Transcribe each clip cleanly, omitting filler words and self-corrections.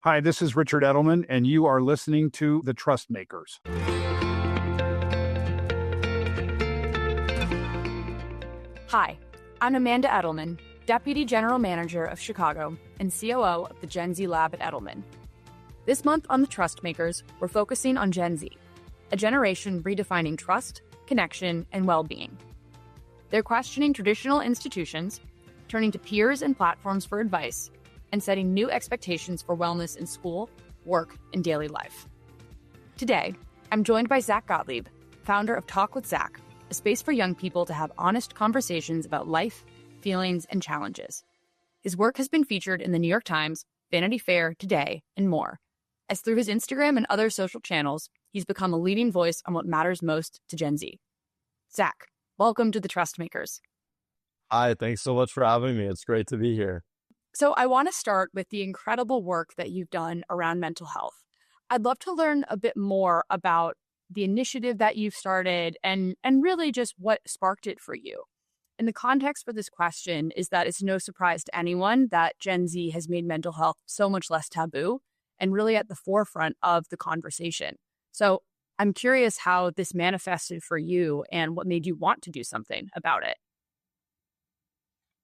Hi, this is Richard Edelman, and you are listening to The Trust Makers. Hi, I'm Amanda Edelman, Deputy General Manager of Chicago and COO of the Gen Z Lab at Edelman. This month on The Trust Makers, we're focusing on Gen Z, a generation redefining trust, connection, and well-being. They're questioning traditional institutions, turning to peers and platforms for advice, and setting new expectations for wellness in school, work, and daily life. Today, I'm joined by Zach Gottlieb, founder of Talk with Zach, a space for young people to have honest conversations about life, feelings, and challenges. His work has been featured in the New York Times, Vanity Fair, Today, and more, as through his Instagram and other social channels, he's become a leading voice on what matters most to Gen Z. Zach, welcome to the Trust Makers. Hi, thanks so much for having me. It's great to be here. So I want to start with the incredible work that you've done around mental health. I'd love to learn a bit more about the initiative that you've started and really just what sparked it for you. And the context for this question is that it's no surprise to anyone that Gen Z has made mental health so much less taboo and really at the forefront of the conversation. So I'm curious how this manifested for you and what made you want to do something about it.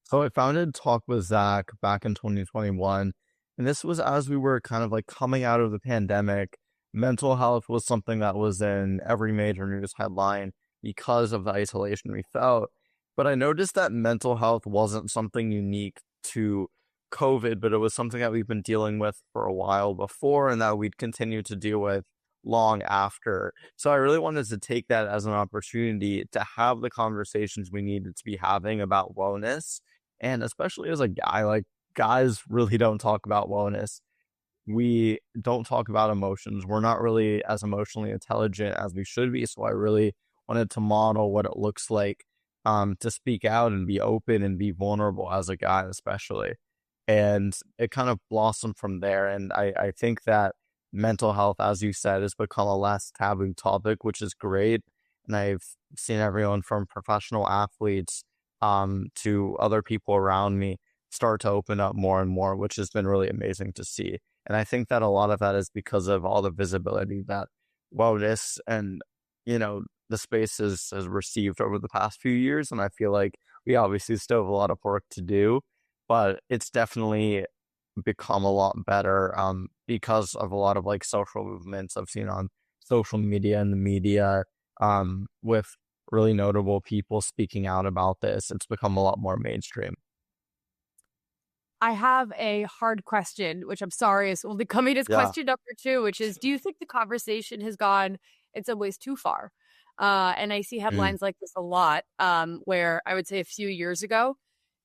So I founded Talk with Zach back in 2021, and this was as we were kind of like coming out of the pandemic. Mental health was something that was in every major news headline because of the isolation we felt. But I noticed that mental health wasn't something unique to COVID, but it was something that we've been dealing with for a while before and that we'd continue to deal with long after. So I really wanted to take that as an opportunity to have the conversations we needed to be having about wellness. And especially as a guy, like guys really don't talk about wellness. We don't talk about emotions. We're not really as emotionally intelligent as we should be. So I really wanted to model what it looks like to speak out and be open and be vulnerable as a guy, especially. And it kind of blossomed from there. And I think that mental health, as you said, has become a less taboo topic, which is great. And I've seen everyone from professional athletes to other people around me start to open up more and more, which has been really amazing to see. And I think that a lot of that is because of all the visibility that wellness and, the space has received over the past few years. And I feel like we obviously still have a lot of work to do, but it's definitely become a lot better because of a lot of like social movements I've seen on social media and the media with really notable people speaking out about this. It's become a lot more mainstream. I have a hard question, which I'm sorry is only coming as question number 2, which is, do you think the conversation has gone in some ways too far? And I see headlines like this a lot, where I would say a few years ago,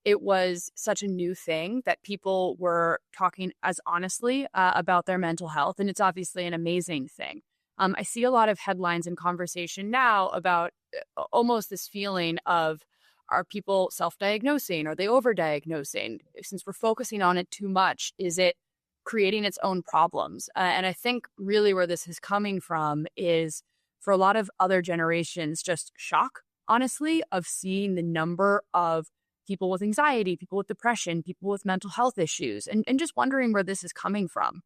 it was such a new thing that people were talking as honestly about their mental health. And it's obviously an amazing thing. I see a lot of headlines and conversation now about almost this feeling of, are people self-diagnosing? Are they overdiagnosing? Since we're focusing on it too much, is it creating its own problems? And I think really where this is coming from is for a lot of other generations, just shock, honestly, of seeing the number of people with anxiety, people with depression, people with mental health issues, and just wondering where this is coming from.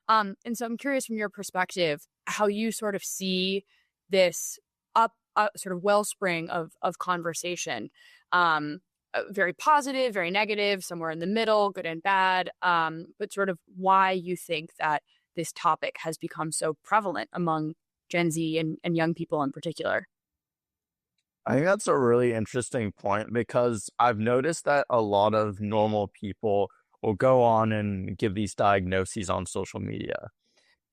And so I'm curious from your perspective, how you sort of see this sort of wellspring of conversation, very positive, very negative, somewhere in the middle, good and bad, but sort of why you think that this topic has become so prevalent among Gen Z and young people in particular. I think that's a really interesting point because I've noticed that a lot of normal people will go on and give these diagnoses on social media.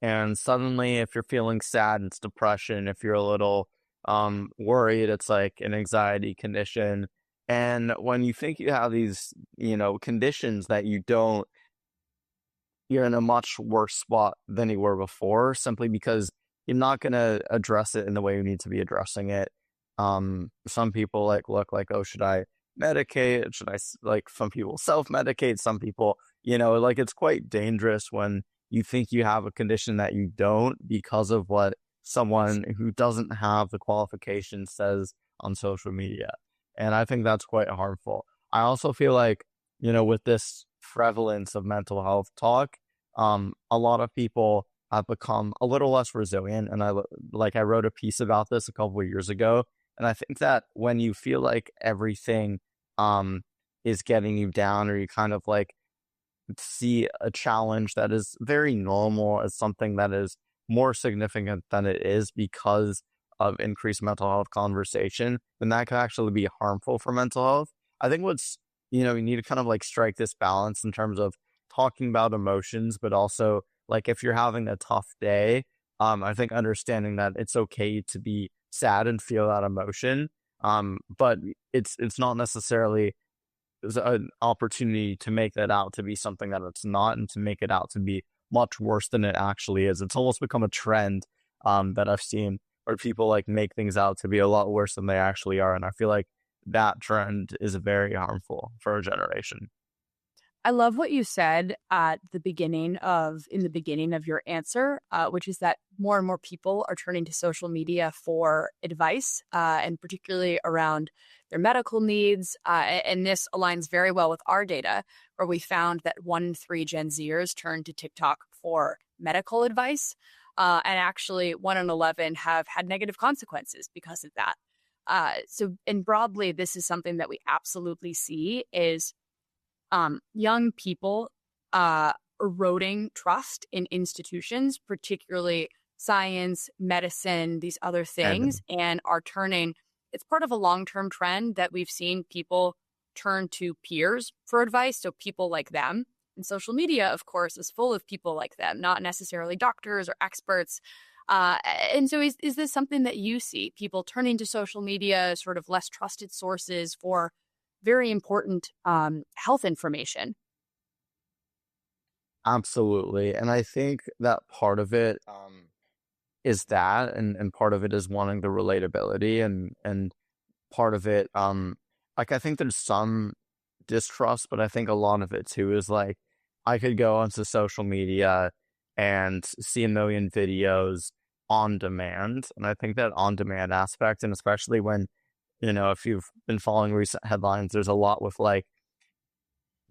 And suddenly, if you're feeling sad, it's depression. If you're a little worried, it's like an anxiety condition. And when you think you have these, conditions that you don't, you're in a much worse spot than you were before, simply because you're not going to address it in the way you need to be addressing it. Some people look like, oh, should I medicate? Should I, some people self-medicate? Some people, it's quite dangerous when you think you have a condition that you don't because of what someone who doesn't have the qualification says on social media. And I think that's quite harmful. I also feel like, with this prevalence of mental health talk, a lot of people have become a little less resilient. And I wrote a piece about this a couple of years ago. And I think that when you feel like everything is getting you down, or you kind of like see a challenge that is very normal as something that is more significant than it is because of increased mental health conversation, then that could actually be harmful for mental health. I think you need to kind of like strike this balance in terms of talking about emotions, but also like if you're having a tough day, I think understanding that it's okay to be sad and feel that emotion. But it's not necessarily an opportunity to make that out to be something that it's not, and to make it out to be much worse than it actually is. It's almost become a trend that I've seen where people like make things out to be a lot worse than they actually are. And I feel like that trend is very harmful for our generation. I love what you said in the beginning of your answer, which is that more and more people are turning to social media for advice, and particularly around their medical needs. And this aligns very well with our data, where we found that 1 in 3 Gen Zers turn to TikTok for medical advice. And actually 1 in 11 have had negative consequences because of that. And broadly, this is something that we absolutely see is young people eroding trust in institutions, particularly science, medicine, these other things, and are turning. It's part of a long-term trend that we've seen people turn to peers for advice. So people like them. And social media, of course, is full of people like them, not necessarily doctors or experts. And so is this something that you see, people turning to social media, sort of less trusted sources for very important health information? Absolutely. And I think that part of it is that, and part of it is wanting the relatability, and part of it, like I think there's some distrust, but I think a lot of it too is like, I could go onto social media and see a million videos on demand. And I think that on demand aspect, and especially when, if you've been following recent headlines, there's a lot with like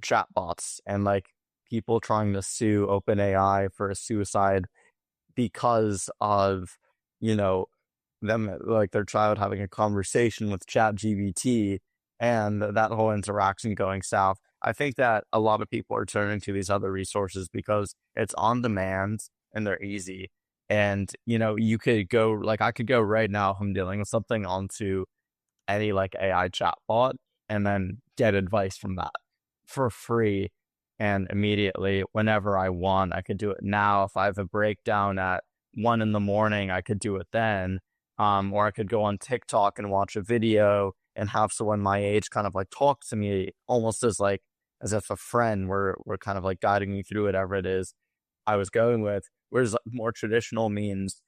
chatbots and like people trying to sue OpenAI for a suicide because of, them, like their child having a conversation with ChatGPT and that whole interaction going south. I think that a lot of people are turning to these other resources because it's on demand and they're easy. And, you could go, like I could go right now if I'm dealing with something onto any like AI chatbot and then get advice from that for free and immediately whenever I want. I could do it now. If I have a breakdown at 1 a.m, I could do it then. Or I could go on TikTok and watch a video and have someone my age kind of like talk to me almost as if a friend were kind of like guiding me through whatever it is I was going with. Whereas more traditional means,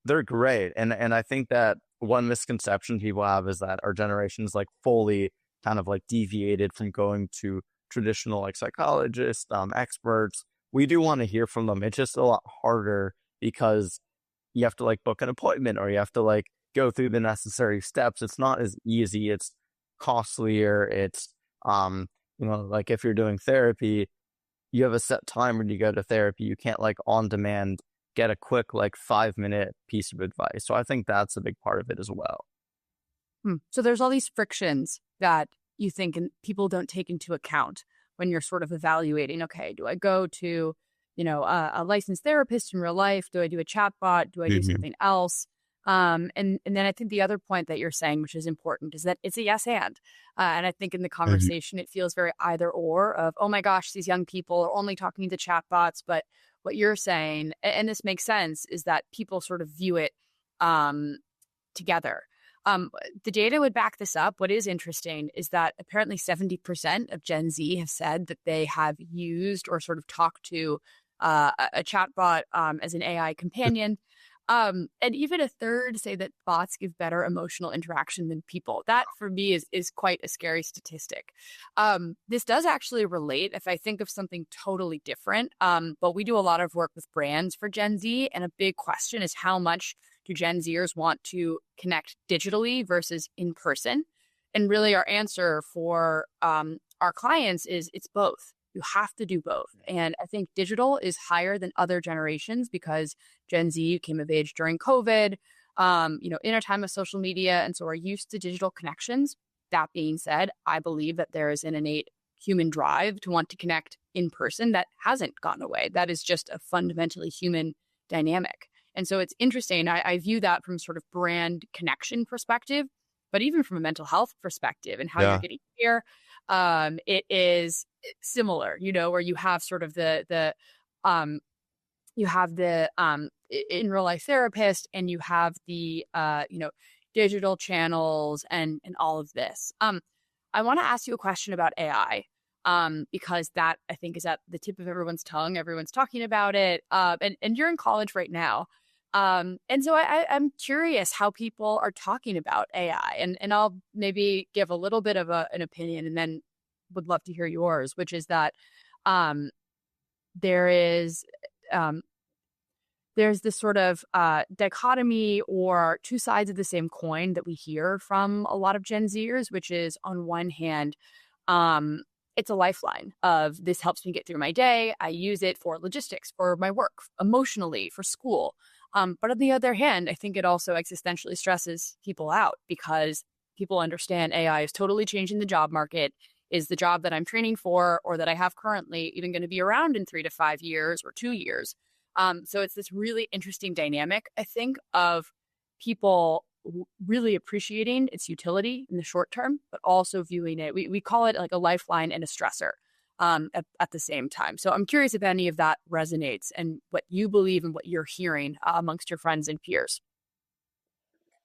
they're great. And I think that one misconception people have is that our generation is like fully kind of like deviated from going to traditional like psychologists, experts. We do want to hear from them. It's just a lot harder because you have to like book an appointment, or you have to like go through the necessary steps. It's not as easy. It's costlier. It's, like if you're doing therapy, you have a set time when you go to therapy. You can't like on demand get a quick like 5-minute piece of advice. So I think that's a big part of it as well. So there's all these frictions that you think and people don't take into account when you're sort of evaluating, okay, do I go to, a licensed therapist in real life? Do I do a chatbot? Do I do something else? And then I think the other point that you're saying, which is important, is that it's a yes and. And I think in the conversation, it feels very either or of, oh my gosh, these young people are only talking to chatbots. But what you're saying, and this makes sense, is that people sort of view it together. The data would back this up. What is interesting is that apparently 70% of Gen Z have said that they have used or sort of talked to a chatbot as an AI companion. And even a third say that bots give better emotional interaction than people. That for me is quite a scary statistic. This does actually relate if I think of something totally different. But we do a lot of work with brands for Gen Z. And a big question is, how much do Gen Zers want to connect digitally versus in person? And really our answer for our clients is it's both. You have to do both. And I think digital is higher than other generations because Gen Z came of age during COVID, in a time of social media, and so are used to digital connections. That being said, I believe that there is an innate human drive to want to connect in person that hasn't gone away. That is just a fundamentally human dynamic. And so it's interesting. I view that from sort of brand connection perspective, but even from a mental health perspective and how you're getting care, it is similar, where you have sort of the in real life therapist, and you have the digital channels and all of this. I want to ask you a question about AI, because that I think is at the tip of everyone's tongue. Everyone's talking about it, and you're in college right now. And so I'm curious how people are talking about AI, and I'll maybe give a little bit of an opinion, and then would love to hear yours, which is that there's this sort of dichotomy or two sides of the same coin that we hear from a lot of Gen Zers, which is on one hand, it's a lifeline of this helps me get through my day. I use it for logistics, for my work, emotionally, for school. But on the other hand, I think it also existentially stresses people out because people understand AI is totally changing the job market. Is the job that I'm training for or that I have currently even going to be around in 3 to 5 years or 2 years? So it's this really interesting dynamic, I think, of people really appreciating its utility in the short term, but also viewing it. We call it like a lifeline and a stressor at the same time. So I'm curious if any of that resonates and what you believe and what you're hearing amongst your friends and peers.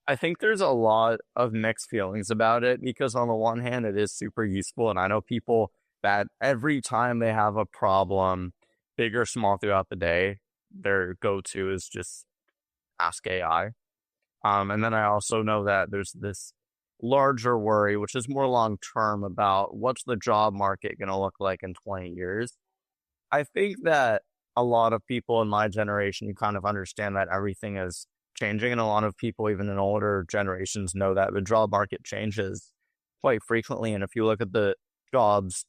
I think there's a lot of mixed feelings about it because on the one hand, it is super useful. And I know people that every time they have a problem, big or small throughout the day, their go-to is just ask AI. And then I also know that there's this larger worry, which is more long-term, about what's the job market going to look like in 20 years. I think that a lot of people in my generation kind of understand that everything is changing, and a lot of people, even in older generations, know that the job market changes quite frequently. And if you look at the jobs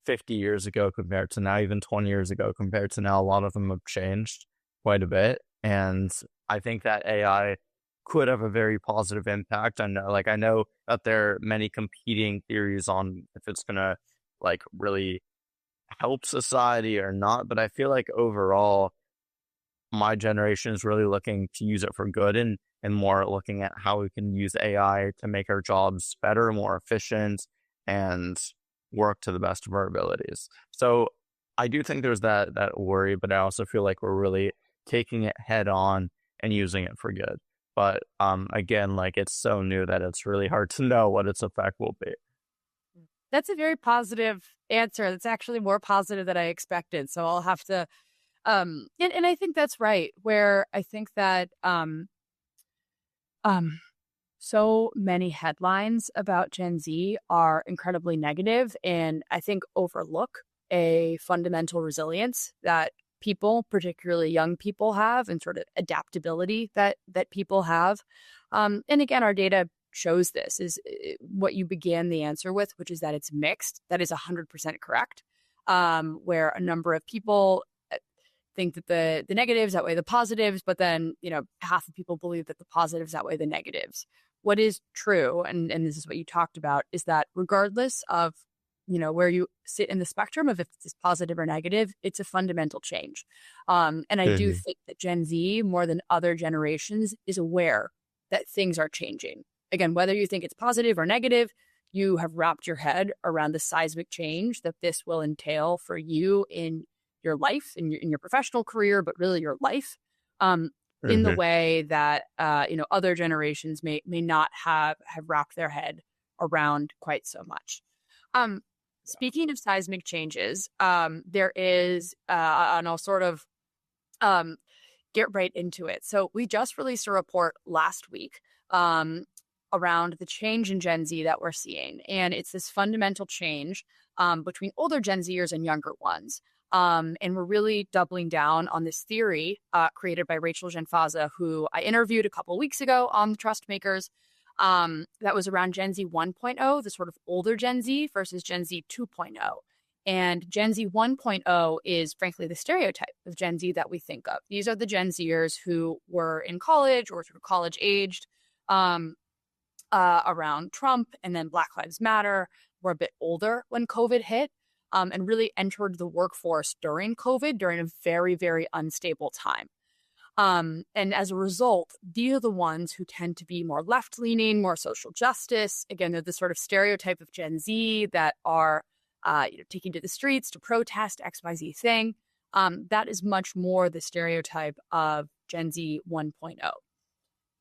50 years ago compared to now, even 20 years ago compared to now, a lot of them have changed quite a bit. And I think that AI could have a very positive impact. I know that there are many competing theories on if it's going to really help society or not. But I feel like overall, my generation is really looking to use it for good and more looking at how we can use AI to make our jobs better, more efficient, and work to the best of our abilities. So I do think there's that worry, but I also feel like we're really taking it head on and using it for good. But again, it's so new that it's really hard to know what its effect will be. That's a very positive answer. That's actually more positive than I expected. So I'll have to, and I think that's right, where I think that so many headlines about Gen Z are incredibly negative, and I think overlook a fundamental resilience that people, particularly young people, have, and sort of adaptability that people have. And again, our data shows this is what you began the answer with, which is that it's mixed. That is 100% correct. Where a number of people think that the negatives outweigh the positives, but then, half of people believe that the positives outweigh the negatives. What is true, and this is what you talked about, is that regardless of where you sit in the spectrum of if it's positive or negative, it's a fundamental change. And I do think that Gen Z, more than other generations, is aware that things are changing. Again, whether you think it's positive or negative, you have wrapped your head around the seismic change that this will entail for you in your life, in your professional career, but really your life, in the way that other generations may not have wrapped their head around quite so much. Speaking of seismic changes, there is, and I'll sort of get right into it. So we just released a report last week around the change in Gen Z that we're seeing. And it's this fundamental change between older Gen Zers and younger ones. And we're really doubling down on this theory created by Rachel Genfaza, who I interviewed a couple of weeks ago on the Trust Makers. That was around Gen Z 1.0, the sort of older Gen Z versus Gen Z 2.0. And Gen Z 1.0 is frankly the stereotype of Gen Z that we think of. These are the Gen Zers who were in college or sort of college aged around Trump, and then Black Lives Matter, were a bit older when COVID hit, and really entered the workforce during COVID during a very, very unstable time. And as a result, these are the ones who tend to be more left-leaning, more social justice. Again, they're the sort of stereotype of Gen Z that are taking to the streets to protest XYZ thing. That is much more the stereotype of Gen Z 1.0.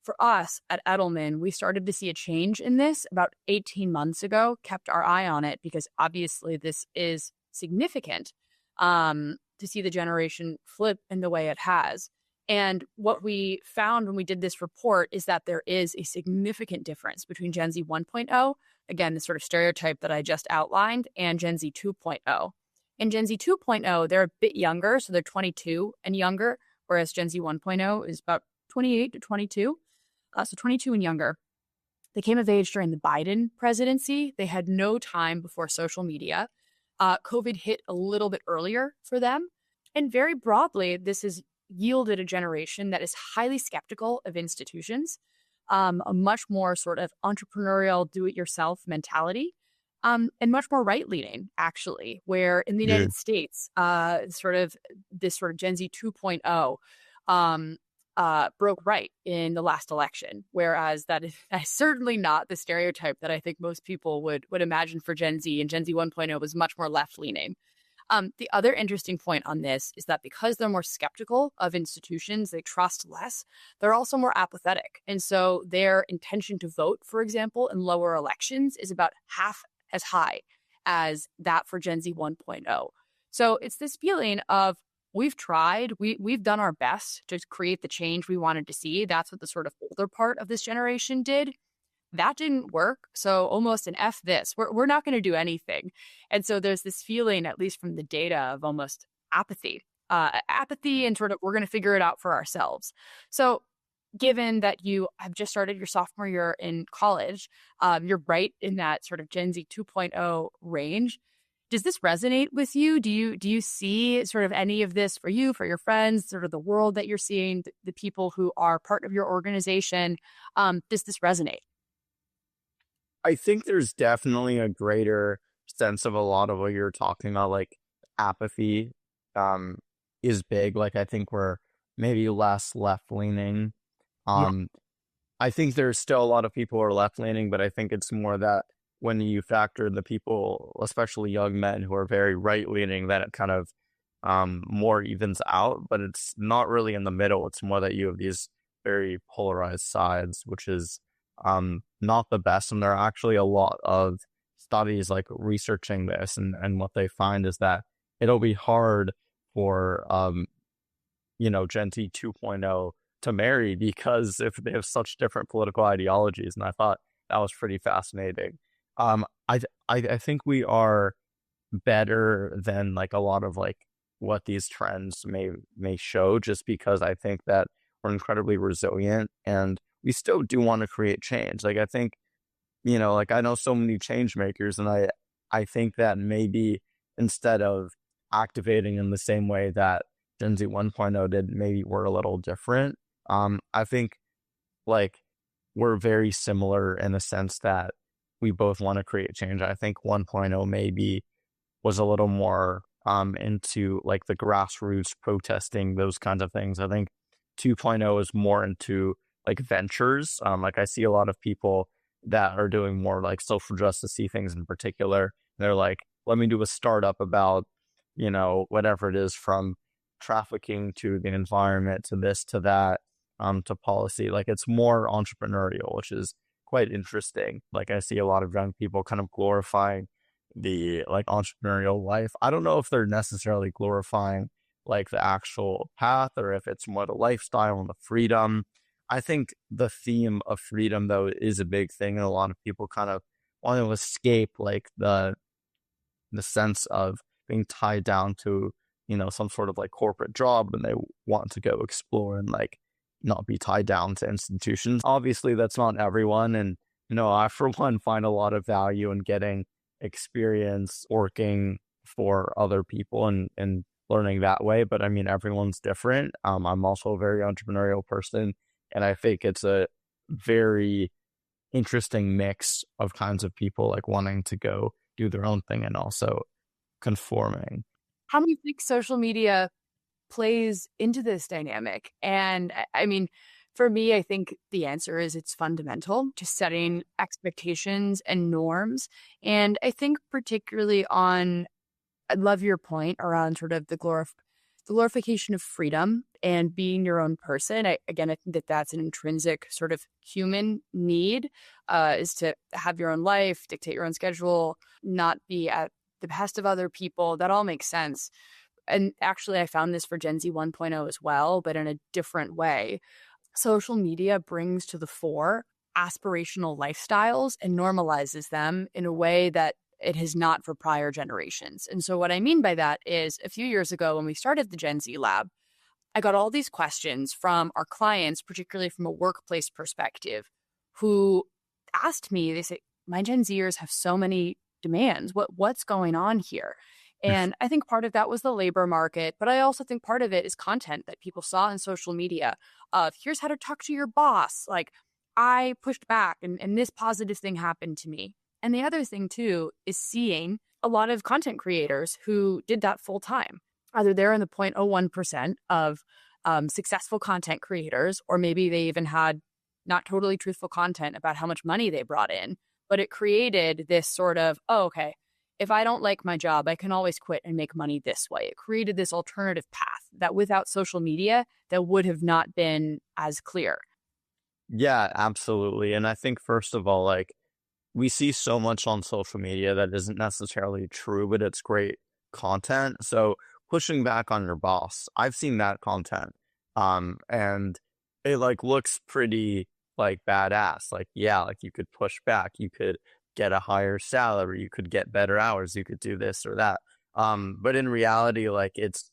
For us at Edelman, we started to see a change in this about 18 months ago, kept our eye on it because obviously this is significant to see the generation flip in the way it has. And what we found when we did this report is that there is a significant difference between Gen Z 1.0, again, the sort of stereotype that I just outlined, and Gen Z 2.0. In Gen Z 2.0, they're a bit younger, so they're 22 and younger, whereas Gen Z 1.0 is about 28 to 22. So 22 and younger. They came of age during the Biden presidency. They had no time before social media. COVID hit a little bit earlier for them. And very broadly, this has yielded a generation that is highly skeptical of institutions, a much more sort of entrepreneurial, do-it-yourself mentality, and much more right-leaning, actually, where in the United States, this sort of Gen Z 2.0 broke right in the last election, whereas that is certainly not the stereotype that I think most people would imagine for Gen Z, and Gen Z 1.0 was much more left-leaning. The other interesting point on this is that because they're more skeptical of institutions, they trust less, they're also more apathetic. And so their intention to vote, for example, in lower elections is about half as high as that for Gen Z 1.0. So it's this feeling of we've tried, we've done our best to create the change we wanted to see. That's what the sort of older part of this generation did. That didn't work. So almost an F this. We're not going to do anything. And so there's this feeling, at least from the data, of almost apathy and sort of we're going to figure it out for ourselves. So given that you have just started your sophomore year in college, you're right in that sort of Gen Z 2.0 range. Does this resonate with you? Do you see sort of any of this for you, for your friends, sort of the world that you're seeing, the people who are part of your organization? Does this resonate? I think there's definitely a greater sense of a lot of what you're talking about, like apathy is big. Like I think we're maybe less left-leaning. I think there's still a lot of people who are left-leaning, but I think it's more that when you factor the people, especially young men who are very right-leaning, that it kind of more evens out, but it's not really in the middle. It's more that you have these very polarized sides, which is not the best. And there are actually a lot of studies like researching this, and what they find is that it'll be hard for Gen Z 2.0 to marry because if they have such different political ideologies. And I thought that was pretty fascinating. I think we are better than like a lot of like what these trends may show, just because I think that we're incredibly resilient and we still do want to create change. Like I think, like I know so many change makers, and I think that maybe instead of activating in the same way that Gen Z 1.0 did, maybe we're a little different. I think like we're very similar in the sense that we both want to create change. I think 1.0 maybe was a little more into like the grassroots protesting, those kinds of things. I think 2.0 is more into like ventures. Like I see a lot of people that are doing more like social justice-y things in particular. They're like, let me do a startup about, whatever it is, from trafficking to the environment to this to that, to policy. Like it's more entrepreneurial, which is quite interesting. Like I see a lot of young people kind of glorifying the like entrepreneurial life. I don't know if they're necessarily glorifying like the actual path or if it's more the lifestyle and the freedom. I think the theme of freedom though is a big thing, and a lot of people kind of want to escape like the sense of being tied down to some sort of like corporate job, and they want to go explore and like not be tied down to institutions. Obviously that's not everyone, and I for one find a lot of value in getting experience working for other people and learning that way. But I mean, everyone's different. I'm also a very entrepreneurial person, and I think it's a very interesting mix of kinds of people like wanting to go do their own thing and also conforming. How do you think social media plays into this dynamic? And I mean, for me, I think the answer is it's fundamental to setting expectations and norms. And I think particularly I love your point around sort of the glorification of freedom and being your own person. I think that's an intrinsic sort of human need, is to have your own life, dictate your own schedule, not be at the behest of other people. That all makes sense. And actually, I found this for Gen Z 1.0 as well, but in a different way. Social media brings to the fore aspirational lifestyles and normalizes them in a way that it has not for prior generations. And so what I mean by that is a few years ago when we started the Gen Z Lab, I got all these questions from our clients, particularly from a workplace perspective, who asked me, they say, my Gen Zers have so many demands. What's going on here? And I think part of that was the labor market, but I also think part of it is content that people saw in social media of here's how to talk to your boss. Like, I pushed back and this positive thing happened to me. And the other thing too is seeing a lot of content creators who did that full time. Either they're in the 0.01% of successful content creators, or maybe they even had not totally truthful content about how much money they brought in. But it created this sort of, oh, okay, if I don't like my job, I can always quit and make money this way. It created this alternative path that without social media, that would have not been as clear. Yeah, absolutely. And I think, first of all, like, we see so much on social media that isn't necessarily true, but it's great content. So pushing back on your boss, I've seen that content. And it like looks pretty like badass. Like, yeah, like you could push back, you could get a higher salary, you could get better hours, you could do this or that. But in reality, like, it's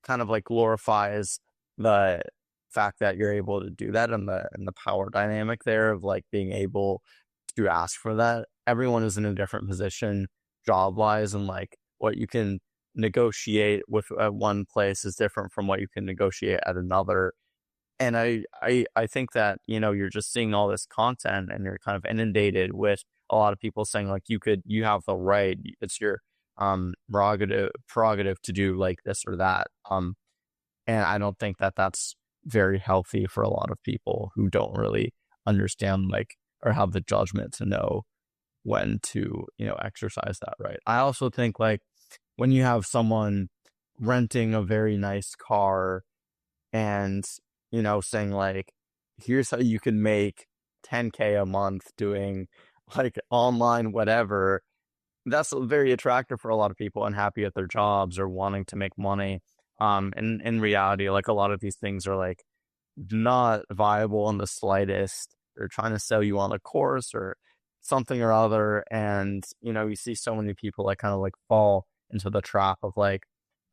kind of like glorifies the fact that you're able to do that, and the power dynamic there of like being able to ask for that. Everyone is in a different position job wise, and like what you can negotiate with at one place is different from what you can negotiate at another. And I think that, you're just seeing all this content and you're kind of inundated with a lot of people saying like you have the right, it's your prerogative to do like this or that. And I don't think that that's very healthy for a lot of people who don't really understand like or have the judgment to know when to, exercise that right. I also think like when you have someone renting a very nice car and, saying like, here's how you can make 10K a month doing like online whatever, that's very attractive for a lot of people and happy at their jobs or wanting to make money. And in reality, like a lot of these things are like not viable in the slightest. They're trying to sell you on a course or something or other. And, you see so many people like kind of like fall into the trap of like,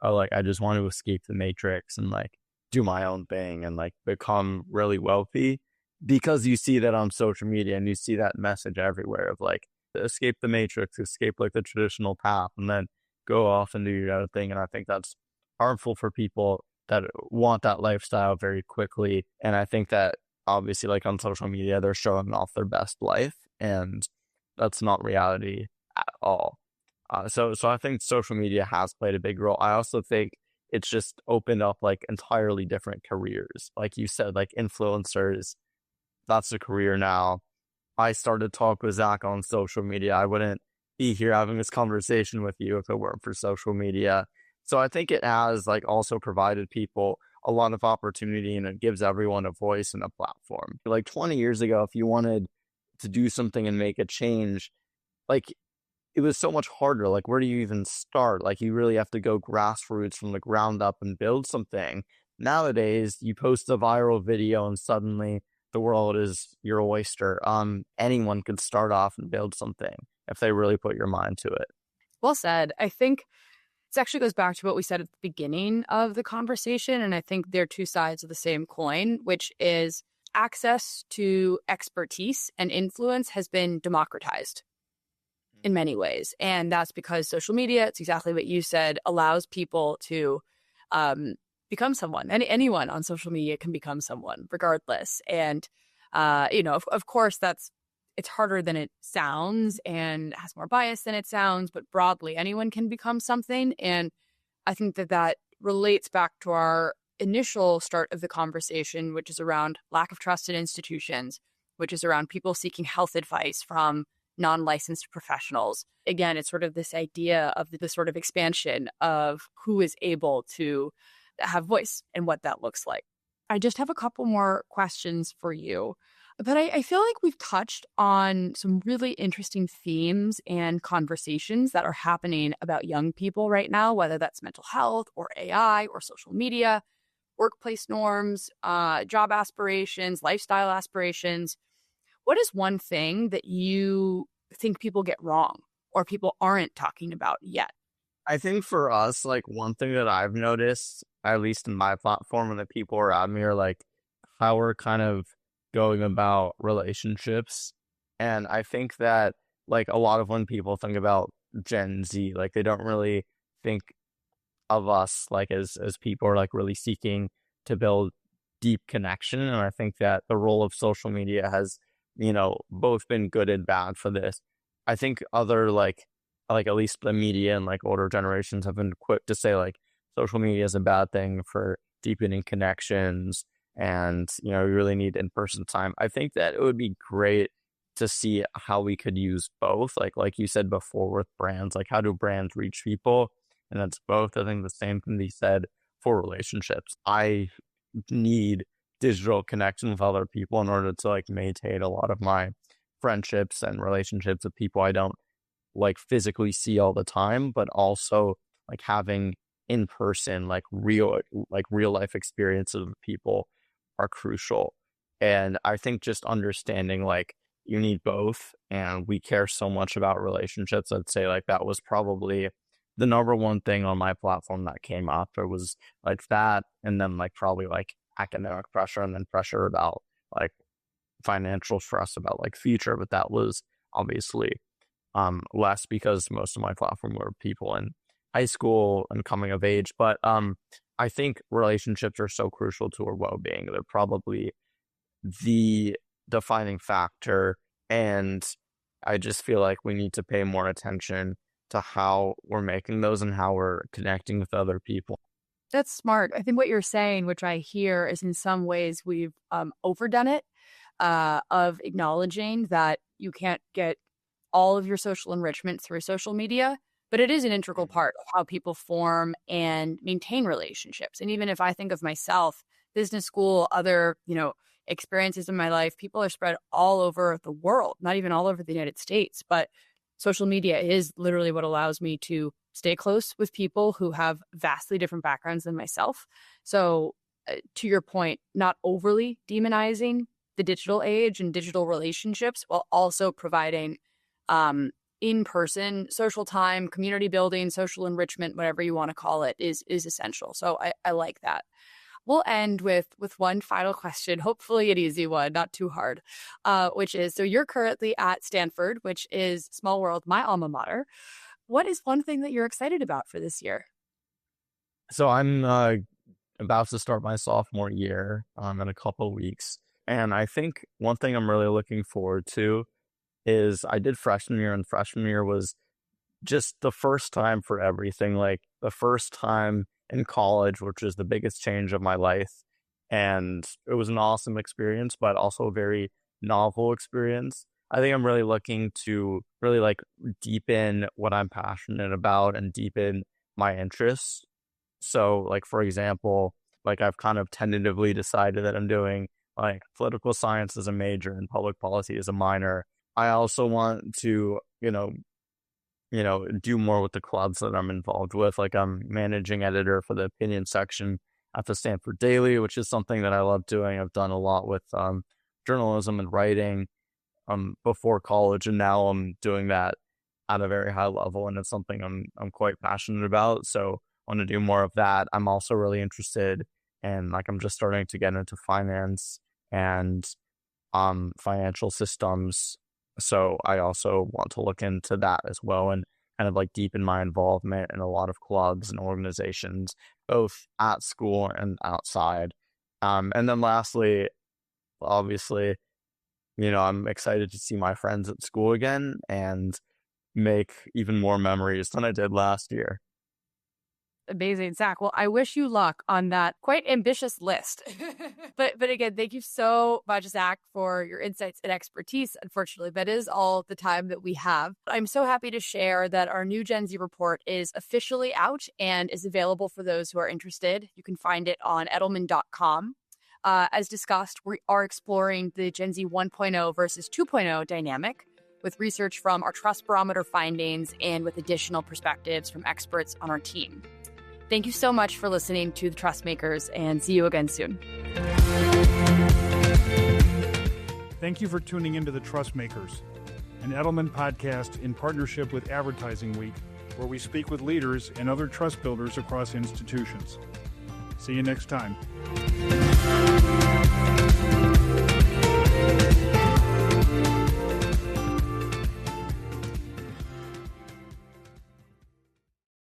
oh, like I just want to escape the matrix and like do my own thing and like become really wealthy, because you see that on social media and you see that message everywhere of like escape the matrix, escape like the traditional path, and then go off and do your own thing. And I think that's harmful for people that want that lifestyle very quickly. And I think that obviously like on social media, they're showing off their best life, and that's not reality at all. So I think social media has played a big role. I also think it's just opened up like entirely different careers. Like you said, like influencers, that's a career now. I started Talk with Zach on social media. I wouldn't be here having this conversation with you if it weren't for social media. So I think it has like also provided people a lot of opportunity, and it gives everyone a voice and a platform. Like 20 years ago, if you wanted to do something and make a change, like it was so much harder. Like, where do you even start? Like, you really have to go grassroots from the ground up and build something. Nowadays, you post a viral video and suddenly the world is your oyster. Anyone could start off and build something if they really put your mind to it. Well said. I think this actually goes back to what we said at the beginning of the conversation. And I think they're two sides of the same coin, which is access to expertise and influence has been democratized. in many ways. And that's because social media, it's exactly what you said, allows people to become someone. Anyone on social media can become someone regardless. And, of course, it's harder than it sounds and has more bias than it sounds, but broadly, anyone can become something. And I think that relates back to our initial start of the conversation, which is around lack of trust in institutions, which is around people seeking health advice from non-licensed professionals. Again, it's sort of this idea of the sort of expansion of who is able to have voice and what that looks like. I just have a couple more questions for you. But I feel like we've touched on some really interesting themes and conversations that are happening about young people right now, whether that's mental health or AI or social media, workplace norms, job aspirations, lifestyle aspirations. What is one thing that you think people get wrong or people aren't talking about yet? I think for us, like one thing that I've noticed, at least in my platform and the people around me, are like how we're kind of going about relationships. And I think that like a lot of when people think about Gen Z, like they don't really think of us like as people are like really seeking to build deep connection. And I think that the role of social media has, both been good and bad for this. I think other like at least the media and like older generations have been quick to say like social media is a bad thing for deepening connections and you really need in-person time. I think that it would be great to see how we could use both, like you said before with brands, like how do brands reach people, and that's both. I think the same can be said for relationships. I need digital connection with other people in order to like maintain a lot of my friendships and relationships with people I don't like physically see all the time, but also like having in person like real life experiences with people are crucial. And I think just understanding like you need both, and we care so much about relationships. I'd say like that was probably the number one thing on my platform that came after was like that, and then like probably like academic pressure, and then pressure about like financial stress about like future. But that was obviously less because most of my platform were people in high school and coming of age. But I think relationships are so crucial to our well-being. They're probably the defining factor, and I just feel like we need to pay more attention to how we're making those and how we're connecting with other people. That's smart. I think what you're saying, which I hear, is in some ways we've overdone it, of acknowledging that you can't get all of your social enrichment through social media, but it is an integral part of how people form and maintain relationships. And even if I think of myself, business school, other, experiences in my life, people are spread all over the world, not even all over the United States, but social media is literally what allows me to stay close with people who have vastly different backgrounds than myself. So to your point, not overly demonizing the digital age and digital relationships while also providing in-person social time, community building, social enrichment, whatever you want to call it, is essential. So I like that. We'll end with one final question, hopefully an easy one, not too hard, which is, so you're currently at Stanford, which is, small world, my alma mater. What is one thing that you're excited about for this year? So I'm about to start my sophomore year in a couple of weeks. And I think one thing I'm really looking forward to is I did freshman year, and freshman year was just the first time for everything, like the first time in college, which was the biggest change of my life. And it was an awesome experience, but also a very novel experience. I think I'm really looking to really like deepen what I'm passionate about and deepen my interests. So like, for example, like I've kind of tentatively decided that I'm doing like political science as a major and public policy as a minor. I also want to, do more with the clubs that I'm involved with. Like I'm managing editor for the opinion section at the Stanford Daily, which is something that I love doing. I've done a lot with journalism and writing before college, and now I'm doing that at a very high level, and it's something I'm quite passionate about. So I want to do more of that. I'm also really interested in, like, I'm just starting to get into finance and financial systems So I also want to look into that as well and kind of like deepen my involvement in a lot of clubs and organizations, both at school and outside. And then lastly, obviously, I'm excited to see my friends at school again and make even more memories than I did last year. Amazing, Zach. Well, I wish you luck on that quite ambitious list. But again, thank you so much, Zach, for your insights and expertise. Unfortunately, that is all the time that we have. I'm so happy to share that our new Gen Z report is officially out and is available for those who are interested. You can find it on Edelman.com. As discussed, we are exploring the Gen Z 1.0 versus 2.0 dynamic with research from our Trust Barometer findings and with additional perspectives from experts on our team. Thank you so much for listening to The Trust Makers, and see you again soon. Thank you for tuning into The Trust Makers, an Edelman podcast in partnership with Advertising Week, where we speak with leaders and other trust builders across institutions. See you next time.